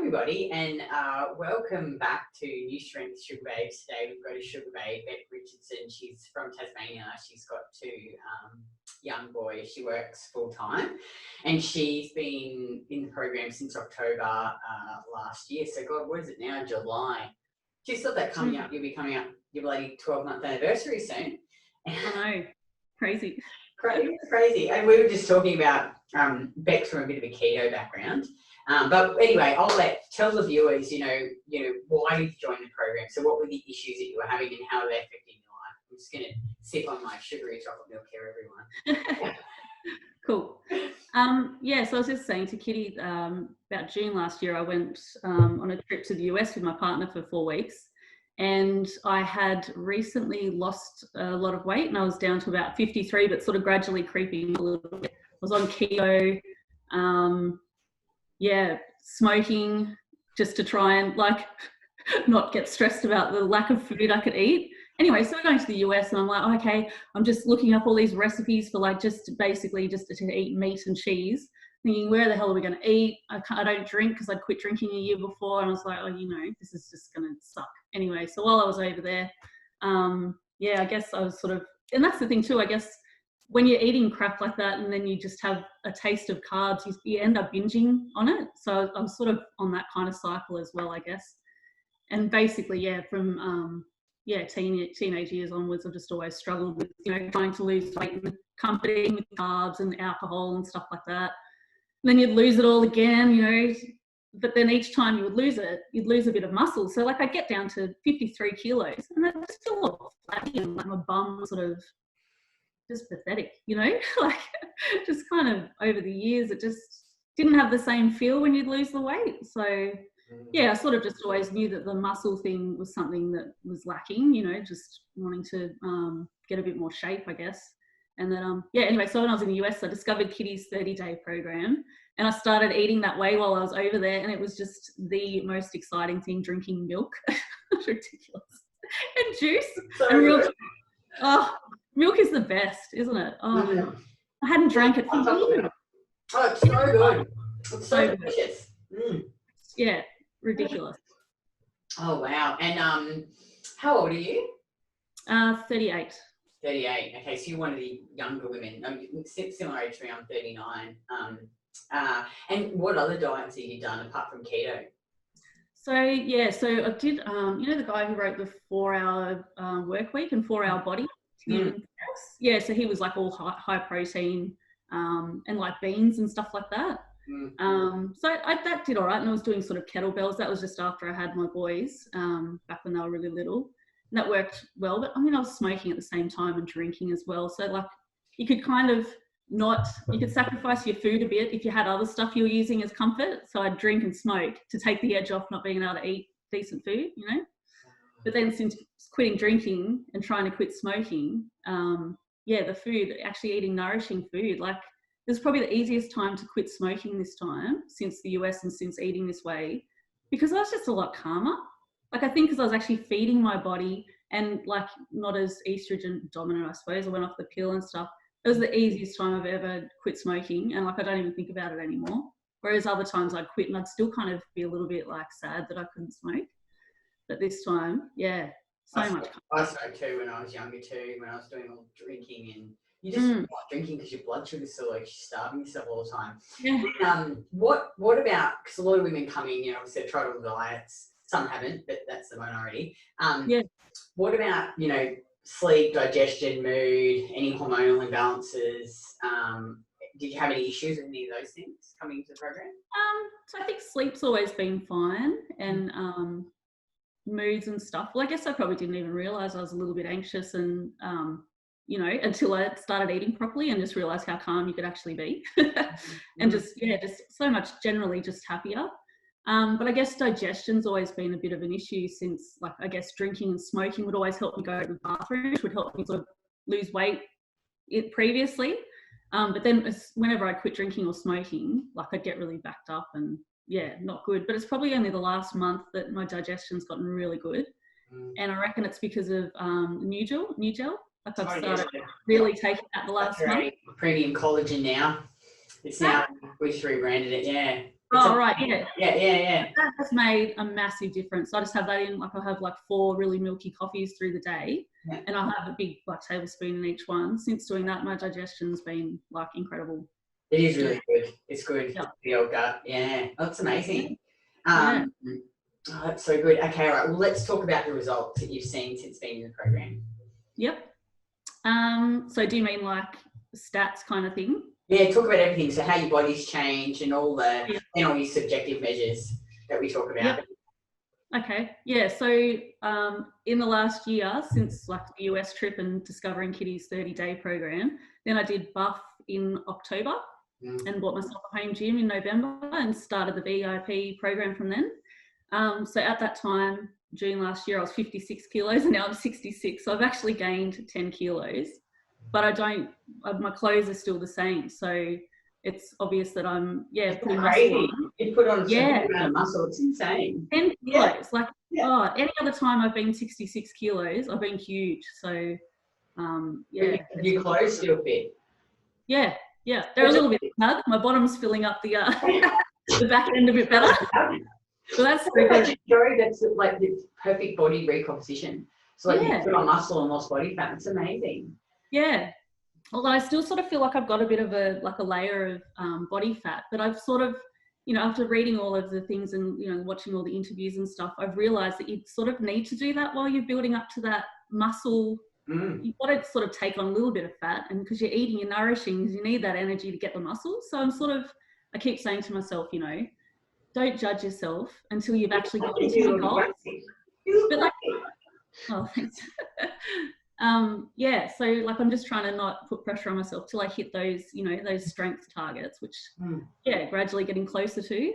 everybody, and welcome back to New Strength Sugar Babes. Today we've got a sugar babe, Bec Richardson. She's from Tasmania. She's got two young boys. She works full time, and she's been in the program since October last year. So God, what is it now? July. She's got that coming up. You'll be coming up your bloody 12-month anniversary soon. I know, crazy. Crazy. And we were just talking about Bec's from a bit of a keto background. But anyway, tell the viewers, you know, why you joined the program. So what were the issues that you were having and how are they affecting your life? I'm just going to sip on my sugary chocolate milk here, everyone. Cool. So I was just saying to Kitty, about June last year, I went on a trip to the US with my partner for 4 weeks. And I had recently lost a lot of weight and I was down to about 53, but sort of gradually creeping a little bit. I was on keto, smoking just to try and not get stressed about the lack of food I could eat. Anyway, so we're going to the US and I'm like, okay, I'm just looking up all these recipes for just to eat meat and cheese, thinking, where the hell are we going to eat? I don't drink because I'd quit drinking a year before. And I was like, this is just going to suck. Anyway, so while I was over there, I guess I was and that's the thing too, I guess, when you're eating crap like that and then you just have a taste of carbs, you end up binging on it. So I'm sort of on that kind of cycle as well, I guess. And basically, from teenage years onwards, I've just always struggled with, trying to lose weight and comforting with carbs and alcohol and stuff like that. And then you'd lose it all again, but then each time you would lose it, you'd lose a bit of muscle. So I'd get down to 53 kilos and that's still all flabby and my bum sort of just pathetic, just kind of over the years, it just didn't have the same feel when you'd lose the weight. So I sort of just always knew that the muscle thing was something that was lacking, just wanting to get a bit more shape, I guess. And then, anyway, so when I was in the US, I discovered Kitty's 30-day program and I started eating that way while I was over there. And it was just the most exciting thing, drinking milk. Ridiculous. And juice. So and real. Oh, milk is the best, isn't it? Oh, I hadn't drank it for years. Oh, it's so good. It's so delicious. Yeah, ridiculous. Oh, wow. And how old are you? 38. 38. Okay, so you're one of the younger women. No, similar age to me, I'm 39. And what other diets have you done apart from keto? So I did, the guy who wrote the 4-hour work week and 4-hour body. So he was all high protein and beans and stuff like that. That did all right. And I was doing sort of kettlebells. That was just after I had my boys back when they were really little. And that worked well. But I was smoking at the same time and drinking as well. So you could kind of you could sacrifice your food a bit if you had other stuff you were using as comfort. So I'd drink and smoke to take the edge off not being able to eat decent food, But then since quitting drinking and trying to quit smoking, the food, actually eating nourishing food, it was probably the easiest time to quit smoking this time since the US and since eating this way, because I was just a lot calmer. I think because I was actually feeding my body and not as estrogen dominant, I suppose. I went off the pill and stuff. It was the easiest time I've ever quit smoking, and I don't even think about it anymore. Whereas other times I'd quit and I'd still kind of be a little bit sad that I couldn't smoke. But this time, so much. I smoked too when I was younger too, when I was doing all drinking, and you just not drinking because your blood sugar's so low, you're starving yourself all the time. Yeah. What about, because a lot of women come in, obviously they've tried all the diets, some haven't, but that's the minority. What about, sleep, digestion, mood, any hormonal imbalances? Did you have any issues with any of those things coming into the program? So I think sleep's always been fine, and moods and stuff. Well, I guess I probably didn't even realize I was a little bit anxious and, until I started eating properly and just realized how calm you could actually be and just so much generally just happier. But I guess digestion's always been a bit of an issue since, I guess drinking and smoking would always help me go to the bathroom, which would help me sort of lose weight previously. But then whenever I quit drinking or smoking, I'd get really backed up and not good. But it's probably only the last month that my digestion's gotten really good. And I reckon it's because of new gel. I've started really taking that the last month. Premium collagen now. It's now, we just rebranded it, Oh, right, yeah. Yeah. That has made a massive difference. I just have that in, like I have like 4 really milky coffees through the day, and I have a big like tablespoon in each one. Since doing that, my digestion's been like incredible. It is really good. It's good for the old gut. Yeah, that's amazing. Oh, that's so good. Okay, all right. Well, let's talk about the results that you've seen since being in the program. Yep. So do you mean like stats kind of thing? Yeah, talk about everything. So how your body's changed and all the and all your subjective measures that we talk about. Yep. Okay. Yeah. So in the last year, since like the US trip and discovering Kitty's 30-day program, then I did Buff in October and bought myself a home gym in November and started the VIP program from then. So at that time, June last year, I was 56 kilos and now I'm 66. So I've actually gained 10 kilos, but my clothes are still the same. So it's obvious that I'm, putting muscle on. You put on a certain amount of muscle. It's insane. 10 kilos. Any other time I've been 66 kilos, I've been huge. So, Your clothes still fit? Yeah. They're a little bit snug. My bottom's filling up the the back end a bit better. So that's so good. That's like the perfect body recomposition. So like you put on muscle and lost body fat. It's amazing. Yeah. Although I still sort of feel like I've got a bit of a layer of body fat, but I've sort of, after reading all of the things and, watching all the interviews and stuff, I've realized that you sort of need to do that while you're building up to that muscle. You've got to sort of take on a little bit of fat, and because you're eating, you're nourishing, you need that energy to get the muscles. So I keep saying to myself, don't judge yourself until you've actually got to your goals. But thanks. So like I'm just trying to not put pressure on myself till I hit those, those strength targets, which gradually getting closer to.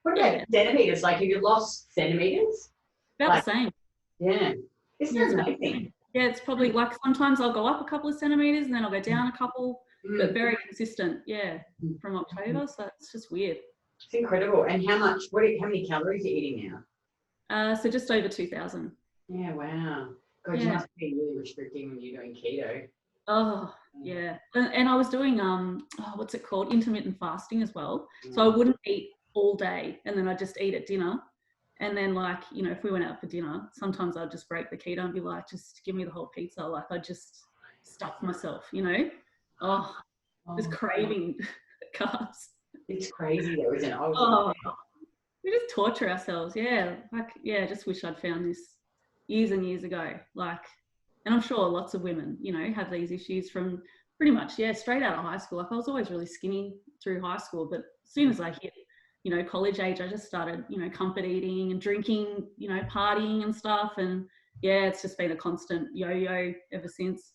What about centimeters? Like, have you lost centimeters? About the same. Yeah. Isn't that amazing? Yeah, it's probably like sometimes I'll go up a couple of centimeters and then I'll go down a couple, but very consistent. Yeah, from October. So it's just weird. It's incredible. And how many calories are you eating now? So just over 2,000. Yeah, wow. God, you must be really restricting when you're doing keto. Oh, yeah. And I was doing, what's it called? Intermittent fasting as well. So I wouldn't eat all day and then I'd just eat at dinner. And then like, if we went out for dinner, sometimes I'd just break the keto and be like, just give me the whole pizza. Like I just stuff myself, just craving carbs. It's crazy though, isn't it? We just torture ourselves. Yeah. Like, I just wish I'd found this years and years ago. Like, and I'm sure lots of women, have these issues from pretty much, straight out of high school. Like I was always really skinny through high school, but as soon as I hit, college age, I just started, comfort eating and drinking, partying and stuff. And it's just been a constant yo-yo ever since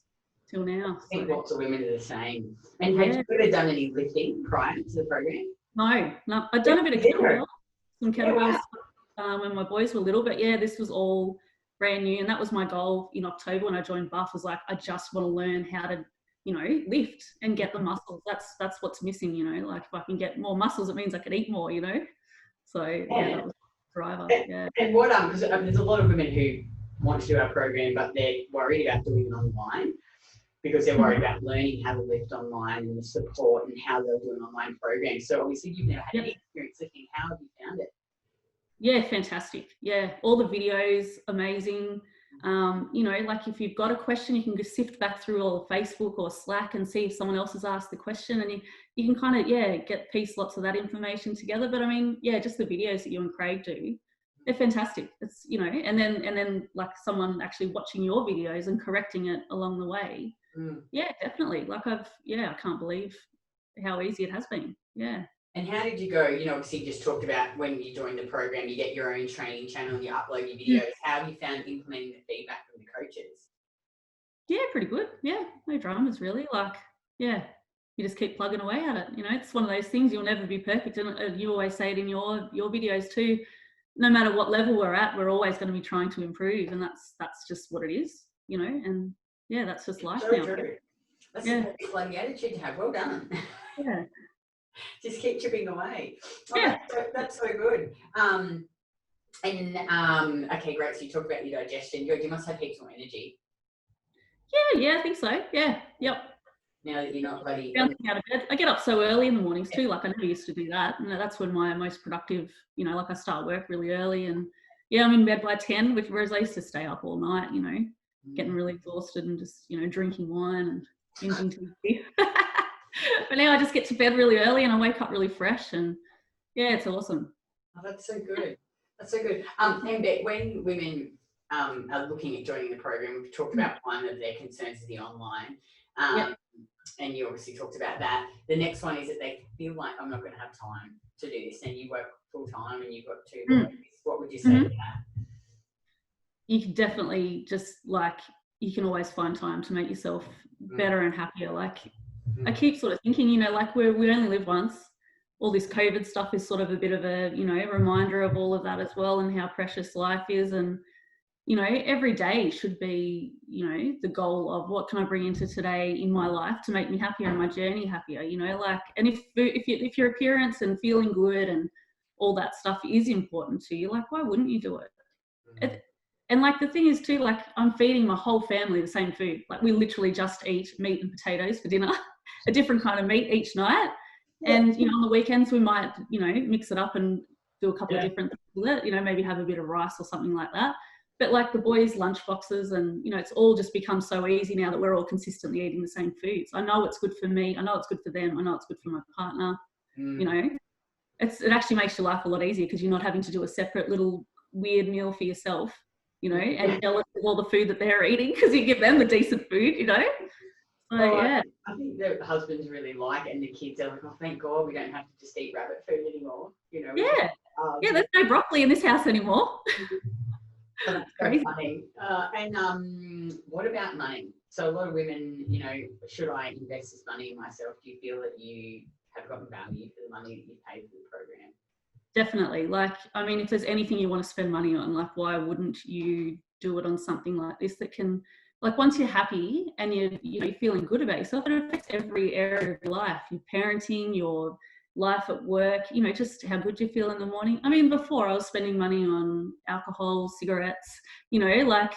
till now. I think lots of women are the same. And have you ever done any lifting prior to the program? No. I've done a bit of kettlebells, some kettlebells when my boys were little, but this was all brand new. And that was my goal in October when I joined Buff, was like, I just want to learn how to, lift and get the muscles. That's what's missing, like if I can get more muscles, it means I can eat more, So that was the driver. And what, because there's a lot of women who want to do our program, but they're worried about doing it online because they're worried about learning how to lift online and the support and how they'll do an online program. So obviously you've never had any experience lifting. How have you found it? Yeah, fantastic. Yeah, all the videos, amazing. Like if you've got a question, you can just sift back through all the Facebook or Slack and see if someone else has asked the question, and you can kind of, piece lots of that information together. But I mean, just the videos that you and Craig do, they're fantastic. It's, and then like someone actually watching your videos and correcting it along the way. Yeah, definitely. Like I can't believe how easy it has been. Yeah. And how did you go? Obviously you just talked about when you joined the program, you get your own training channel and you upload your videos. How have you found implementing the feedback from the coaches? Yeah, pretty good. Yeah, no dramas really. Like, you just keep plugging away at it. It's one of those things, you'll never be perfect. And you always say it in your videos too, no matter what level we're at, we're always going to be trying to improve. And that's just what it is, and that's just life now. True. That's a bloody attitude to have. Well done. Yeah. Just keep chipping away. That's so good. Okay, great. So you talked about your digestion. You must have heaps more energy. Yeah, I think so. Yeah, yep. now that you're not bloody... Bouncing out of bed. I get up so early in the mornings too. Like I never used to do that. And that's when my most productive, you know, like I start work really early and yeah, I'm in bed by 10, whereas I used to stay up all night, you know, getting really exhausted and just, you know, drinking wine and binging TV. But now I just get to bed really early and I wake up really fresh and yeah, it's awesome. Oh, that's so good. That's so good. And Bec, when women are looking at joining the program, we've talked about one of their concerns is the online. And you obviously talked about that. The next one is that they feel like I'm not going to have time to do this. And you work full time and you've got 2 boys. What would you say to that? You can definitely just like, you can always find time to make yourself better and happier. Like I keep sort of thinking, you know, like we only live once. All this COVID stuff is sort of a bit of a, you know, reminder of all of that as well and how precious life is. And, you know, every day should be, you know, the goal of what can I bring into today in my life to make me happier and my journey happier, you know, like, and if your appearance and feeling good and all that stuff is important to you, like, why wouldn't you do it? And like the thing is too, like I'm feeding my whole family the same food. Like we literally just eat meat and potatoes for dinner, a different kind of meat each night. And, you know, on the weekends we might, you know, mix it up and do a couple of different things with it, you know, maybe have a bit of rice or something like that. But like the boys' lunch boxes and, you know, it's all just become so easy now that we're all consistently eating the same foods. I know it's good for me. I know it's good for them. I know it's good for my partner. You know, it actually makes your life a lot easier because you're not having to do a separate little weird meal for yourself, you know, and jealous of all the food that they're eating because you give them the decent food, you know. So, I think the husbands really like it and the kids are like, oh, thank God we don't have to just eat rabbit food anymore, you know. There's no broccoli in this house anymore. That's so funny. And what about money? So a lot of women, you know, should I invest this money in myself? Do you feel that you have gotten value for the money that you paid for the program? Definitely. Like, I mean, if there's anything you want to spend money on, like, why wouldn't you do it on something like this that can, like, once you're happy and you're feeling good about yourself, it affects every area of your life, your parenting, your life at work, you know, just how good you feel in the morning. I mean, before I was spending money on alcohol, cigarettes, you know, like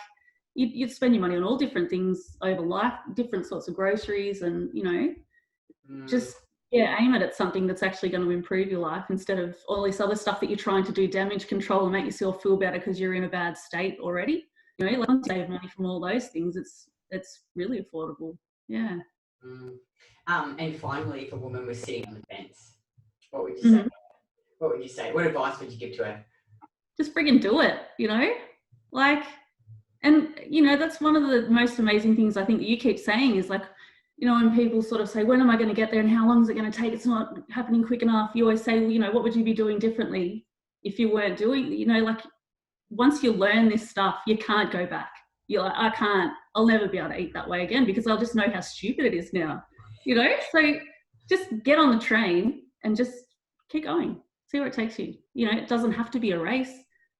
you'd spend your money on all different things over life, different sorts of groceries and, you know, just, aim it at something that's actually going to improve your life instead of all this other stuff that you're trying to do damage control and make yourself feel better because you're in a bad state already. You know, like once you save money from all those things, it's really affordable. Yeah. And finally, if a woman was sitting on the fence, what would you say? What would you say? What advice would you give to her? Just friggin' do it, you know? Like, and, you know, that's one of the most amazing things I think that you keep saying is like, you know, when people sort of say, when am I going to get there and how long is it going to take? It's not happening quick enough. You always say, well, you know, what would you be doing differently if you weren't doing, you know, like once you learn this stuff, you can't go back. You're like, I'll never be able to eat that way again because I'll just know how stupid it is now, you know? So just get on the train and just keep going, see where it takes you. You know, it doesn't have to be a race.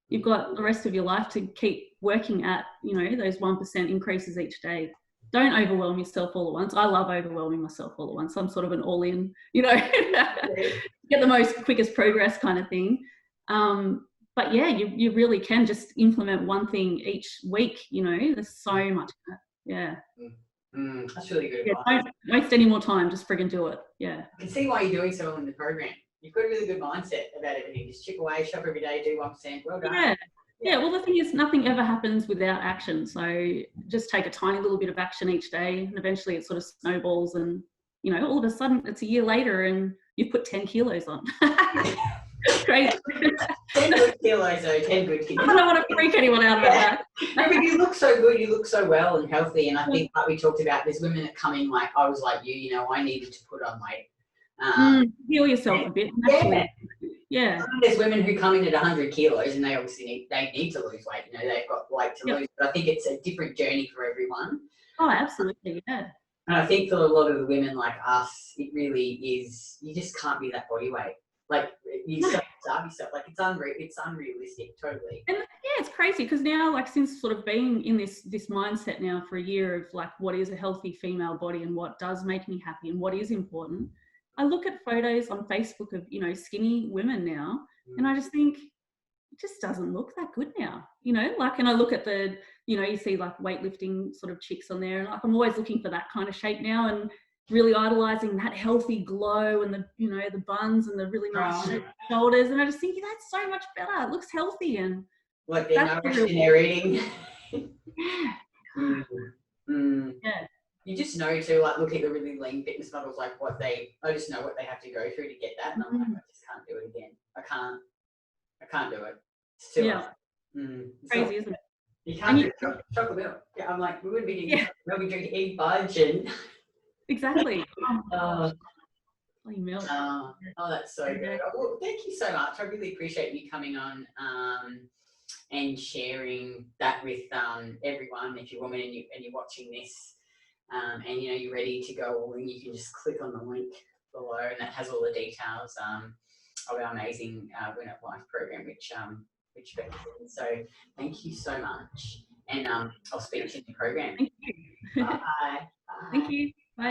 You've got the rest of your life to keep working at, you know, those 1% increases each day. Don't overwhelm yourself all at once. I love overwhelming myself all at once. I'm sort of an all-in, you know, get the most quickest progress kind of thing. But yeah, you really can just implement one thing each week, you know, there's so much. Yeah. That's really good advice. Don't waste any more time, just friggin' do it. Yeah. I can see why you're doing so well in the program. You've got a really good mindset about everything. Just chip away, shop every day, do 1%. Well done. Yeah, well, the thing is, nothing ever happens without action. So just take a tiny little bit of action each day, and eventually it sort of snowballs. And, you know, all of a sudden it's a year later and you've put 10 kilos on. Crazy. 10 good kilos, though, 10 good kilos. I don't want to freak anyone out about that. No, but you look so good, you look so well and healthy. And I think, like we talked about, there's women that come in like, I was like you know, I needed to put on weight. Heal yourself a bit. Yeah. There's women who come in at 100 kilos and they obviously need to lose weight. You know, they've got weight to lose. But I think it's a different journey for everyone. Oh, absolutely, yeah. And I think for a lot of the women like us, it really is, you just can't be that body weight. Like, you starve yourself. Like, it's unrealistic, totally. And yeah, it's crazy because now, like, since sort of being in this mindset now for a year of like what is a healthy female body and what does make me happy and what is important, I look at photos on Facebook of, you know, skinny women now, and I just think it just doesn't look that good now, you know, like, and I look at the, you know, you see like weightlifting sort of chicks on there and like, I'm always looking for that kind of shape now. And really idolizing that healthy glow and the, you know, the buns and the really nice Right. shoulders. And I just think that's so much better. It looks healthy and Like they're nourished and they're eating. Yeah. You just know too, like look at the really lean fitness models, like I just know what they have to go through to get that, and I'm like, I just can't do it again. I can't do it. It's too hard. Crazy, isn't it? You can't do chocolate milk. Yeah, I'm like, we wouldn't be drinking chocolate milk, we drink egg budge and Exactly. milk. Oh, That's so good. Well, thank you so much. I really appreciate you coming on and sharing that with everyone. If you're a woman and you're watching this, and you know you're ready to go all in, you can just click on the link below, and that has all the details of our amazing WinAtLife program, which Bec is. So thank you so much, and I'll speak to you in the program. Thank you. Bye. Thank you.